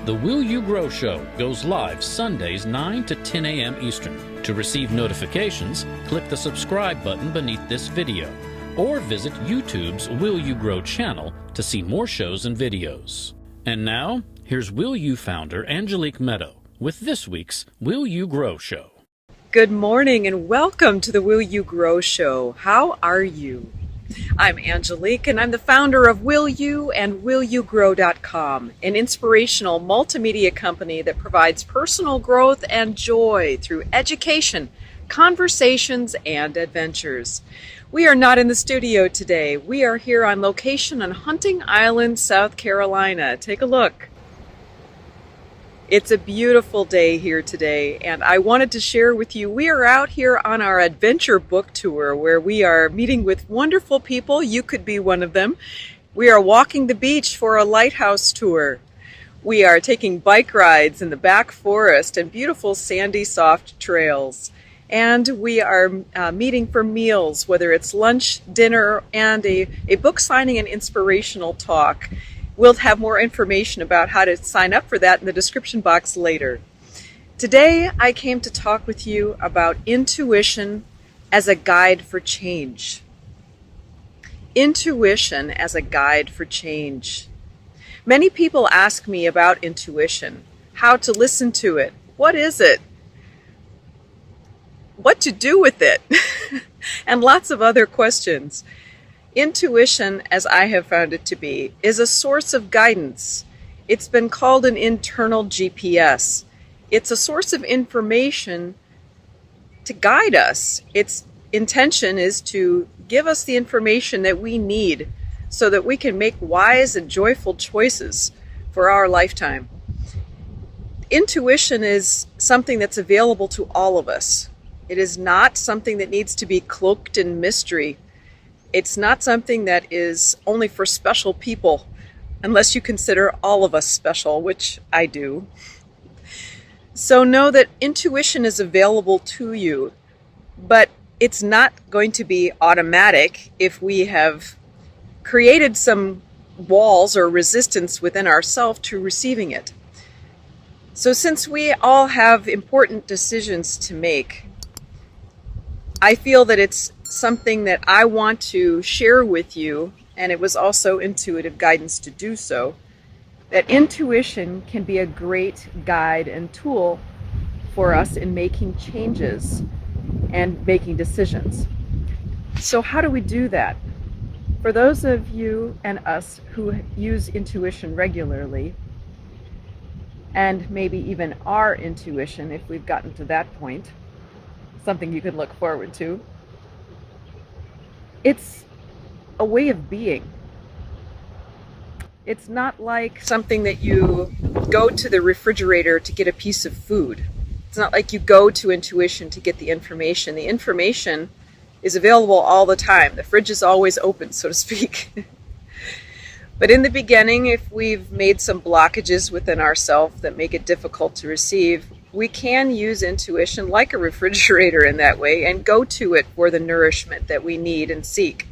The Will You Grow Show goes live Sundays 9 to 10 a.m. Eastern. To receive notifications, click the subscribe button beneath this video, or visit YouTube's Will You Grow channel to see more shows and videos. And now, here's Will You founder Angelique Medow with this week's Will You Grow Show. Good morning and welcome to the Will You Grow Show. How are you? I'm Angelique and I'm the founder of Will You and WillYouGrow.com, an inspirational multimedia company that provides personal growth and joy through education, conversations, and adventures. We are not in the studio today. We are here on location on Hunting Island, South Carolina. Take a look. It's a beautiful day here today, and I wanted to share with you, we are out here on our adventure book tour where we are meeting with wonderful people. You could be one of them. We are walking the beach for a lighthouse tour. We are taking bike rides in the back forest and beautiful sandy soft trails. And we are meeting for meals, whether it's lunch, dinner, and a book signing and inspirational talk. We'll have more information about how to sign up for that in the description box later. Today, I came to talk with you about intuition as a guide for change. Intuition as a guide for change. Many people ask me about intuition, how to listen to it, what is it, what to do with it, and lots of other questions. Intuition, as I have found it to be, is a source of guidance. It's been called an internal GPS. It's a source of information to guide us. Its intention is to give us the information that we need so that we can make wise and joyful choices for our lifetime. Intuition is something that's available to all of us. It is not something that needs to be cloaked in mystery. It's not something that is only for special people, unless you consider all of us special, which I do. So know that intuition is available to you, but it's not going to be automatic if we have created some walls or resistance within ourselves to receiving it. So since we all have important decisions to make, I feel that it's something that I want to share with you, and it was also intuitive guidance to do so, that intuition can be a great guide and tool for us in making changes and making decisions. So how do we do that? For those of you and us who use intuition regularly, and maybe even our intuition, if we've gotten to that point, something you can look forward to, it's a way of being. It's not like something that you go to the refrigerator to get a piece of food. It's not like you go to intuition to get the information. The information is available all the time. The fridge is always open, so to speak. But in the beginning, if we've made some blockages within ourselves that make it difficult to receive, we can use intuition like a refrigerator in that way and go to it for the nourishment that we need and seek.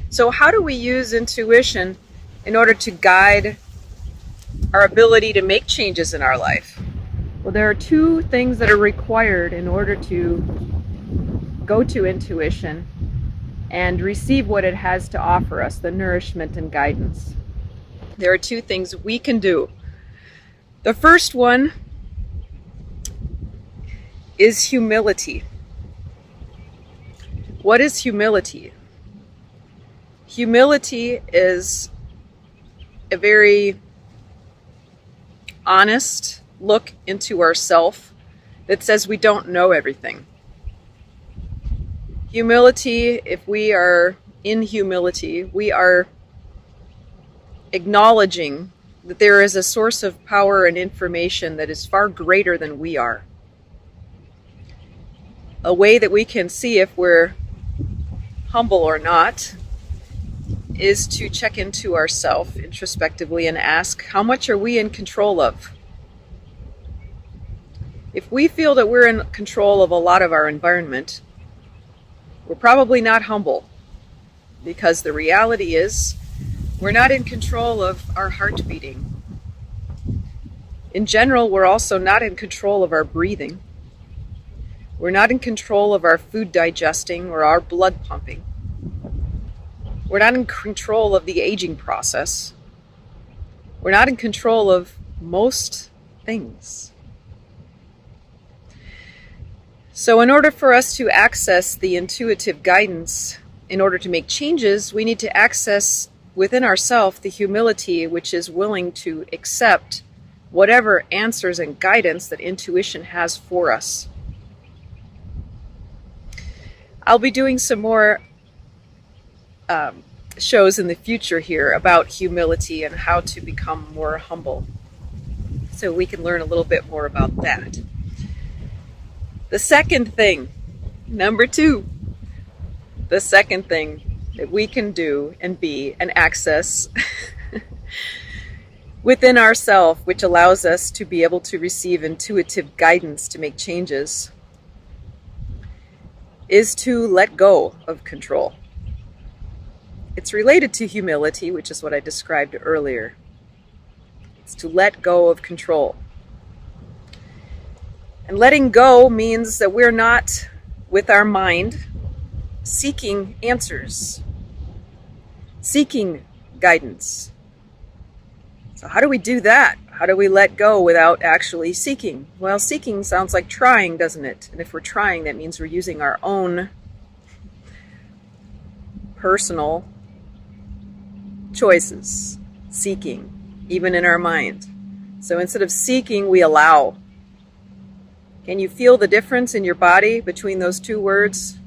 So how do we use intuition in order to guide our ability to make changes in our life? Well, there are two things that are required in order to go to intuition and receive what it has to offer us, the nourishment and guidance. There are two things we can do. The first one is humility. What is humility? Humility is a very honest look into ourself that says we don't know everything. Humility, if we are in humility, we are acknowledging that there is a source of power and information that is far greater than we are. A way that we can see if we're humble or not is to check into ourselves introspectively and ask, how much are we in control of? If we feel that we're in control of a lot of our environment, we're probably not humble, because the reality is we're not in control of our heart beating. In general, we're also not in control of our breathing. We're not in control of our food digesting or our blood pumping. We're not in control of the aging process. We're not in control of most things. So in order for us to access the intuitive guidance, in order to make changes, we need to access within ourselves the humility which is willing to accept whatever answers and guidance that intuition has for us. I'll be doing some more shows in the future here about humility and how to become more humble, so we can learn a little bit more about that. The second thing, number 2, the second thing that we can do and be and access within ourselves, which allows us to be able to receive intuitive guidance to make changes, is to let go of control. It's related to humility, which is what I described earlier. It's to let go of control. And letting go means that we're not, with our mind, seeking answers, seeking guidance. So how do we do that? How do we let go without actually seeking? Well, seeking sounds like trying, doesn't it? And if we're trying, that means we're using our own personal choices, seeking, even in our mind. So instead of seeking, we allow. Can you feel the difference in your body between those two words?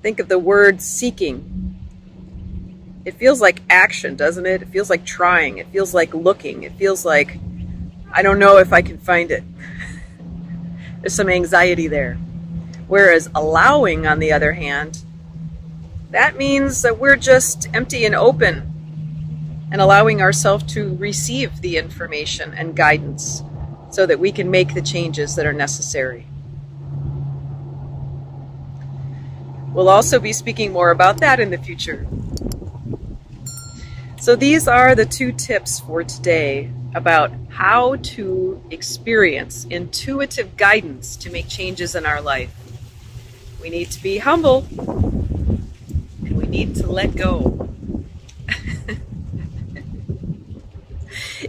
Think of the word seeking. It feels like action, doesn't it? It feels like trying. It feels like looking. It feels like, I don't know if I can find it. There's some anxiety there. Whereas allowing, on the other hand, that means that we're just empty and open and allowing ourselves to receive the information and guidance so that we can make the changes that are necessary. We'll also be speaking more about that in the future. So these are the 2 tips for today about how to experience intuitive guidance to make changes in our life. We need to be humble, and we need to let go.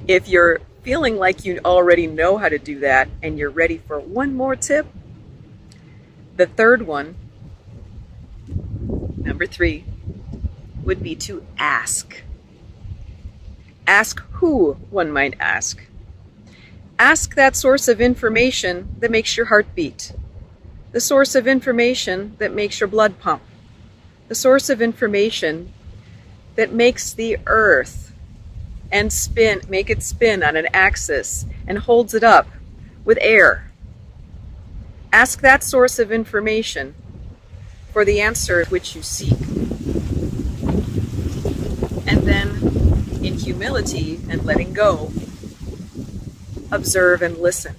If you're feeling like you already know how to do that and you're ready for one more tip, the third one, number 3, would be to ask. Ask who, one might ask. Ask that source of information that makes your heart beat. The source of information that makes your blood pump. The source of information that makes the earth and make it spin on an axis and holds it up with air. Ask that source of information for the answer which you seek. And then, in humility and letting go, observe and listen.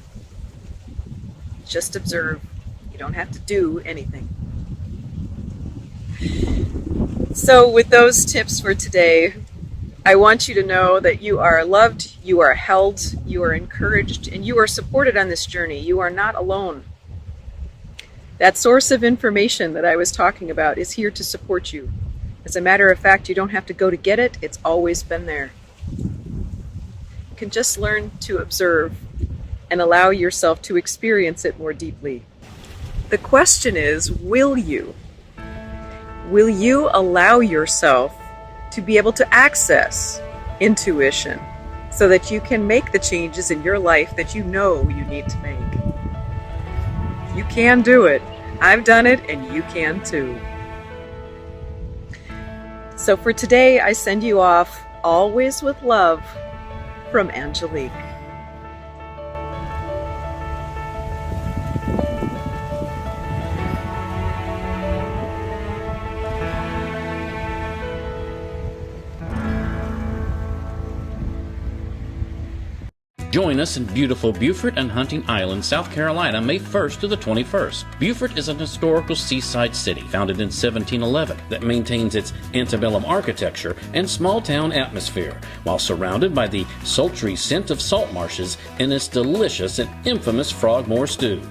Just observe. You don't have to do anything. So with those tips for today, I want you to know that you are loved, you are held, you are encouraged, and you are supported on this journey. You are not alone. That source of information that I was talking about is here to support you. As a matter of fact, you don't have to go to get it. It's always been there. You can just learn to observe and allow yourself to experience it more deeply. The question is, will you? Will you allow yourself to be able to access intuition so that you can make the changes in your life that you know you need to make? You can do it. I've done it, and you can too. So for today, I send you off always with love from Angelique. Join us in beautiful Beaufort and Hunting Island, South Carolina, May 1st to the 21st. Beaufort is an historical seaside city founded in 1711 that maintains its antebellum architecture and small-town atmosphere, while surrounded by the sultry scent of salt marshes and its delicious and infamous frogmore stew.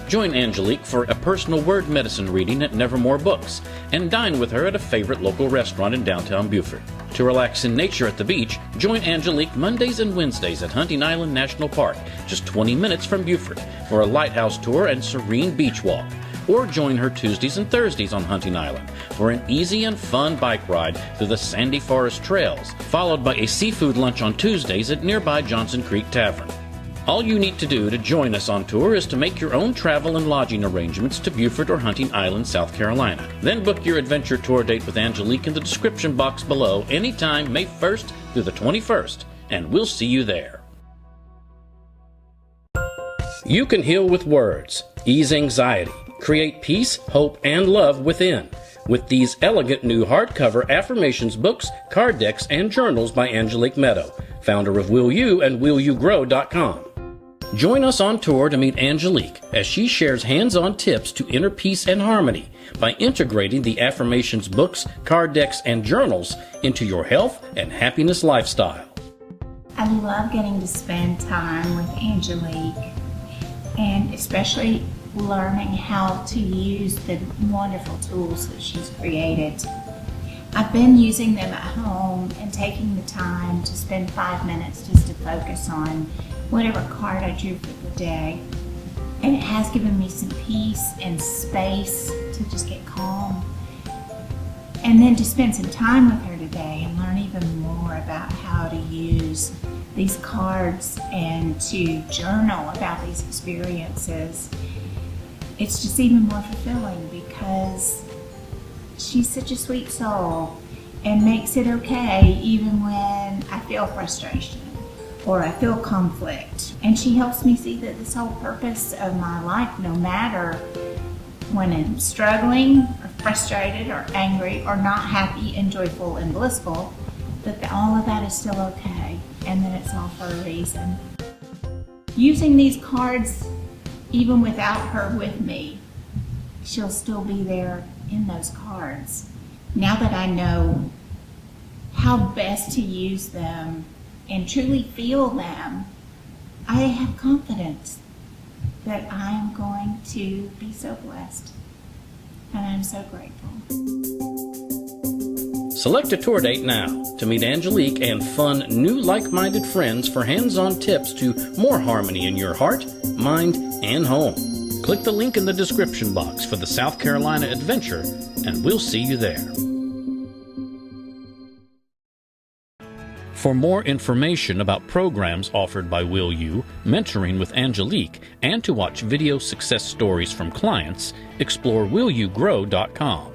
Join Angelique for a personal word medicine reading at Nevermore Books, and dine with her at a favorite local restaurant in downtown Beaufort. To relax in nature at the beach, join Angelique Mondays and Wednesdays at Hunting Island National Park, just 20 minutes from Beaufort, for a lighthouse tour and serene beach walk. Or join her Tuesdays and Thursdays on Hunting Island for an easy and fun bike ride through the sandy forest trails, followed by a seafood lunch on Tuesdays at nearby Johnson Creek Tavern. All you need to do to join us on tour is to make your own travel and lodging arrangements to Beaufort or Hunting Island, South Carolina. Then book your adventure tour date with Angelique in the description box below anytime May 1st through the 21st, and we'll see you there. You can heal with words, ease anxiety, create peace, hope, and love within with these elegant new hardcover affirmations books, card decks, and journals by Angelique Medow, founder of Will You and WillYouGrow.com. Join us on tour to meet Angelique as she shares hands-on tips to inner peace and harmony by integrating the affirmations books, card decks, and journals into your health and happiness lifestyle. I love getting to spend time with Angelique, and especially learning how to use the wonderful tools that she's created. I've been using them at home and taking the time to spend 5 minutes just to focus on whatever card I drew for the day. And it has given me some peace and space to just get calm. And then to spend some time with her today and learn even more about how to use these cards and to journal about these experiences. It's just even more fulfilling because she's such a sweet soul and makes it okay even when I feel frustration or I feel conflict. And she helps me see that this whole purpose of my life, no matter when I'm struggling or frustrated or angry or not happy and joyful and blissful, that all of that is still okay and that it's all for a reason. Using these cards, even without her with me, she'll still be there in those cards. Now that I know how best to use them and truly feel them, I have confidence that I am going to be so blessed. And I'm so grateful. Select a tour date now to meet Angelique and fun new like-minded friends for hands-on tips to more harmony in your heart, mind, and home. Click the link in the description box for the South Carolina adventure, and we'll see you there. For more information about programs offered by Will You, mentoring with Angelique, and to watch video success stories from clients, explore WillYouGrow.com.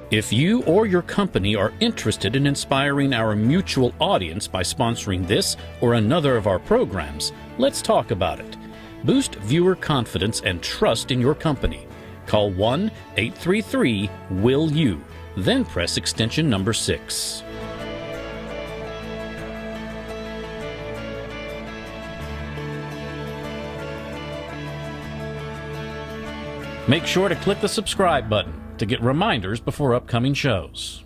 If you or your company are interested in inspiring our mutual audience by sponsoring this or another of our programs, let's talk about it. Boost viewer confidence and trust in your company. Call 1-833-WILL-YOU, then press extension number 6. Make sure to click the subscribe button to get reminders before upcoming shows.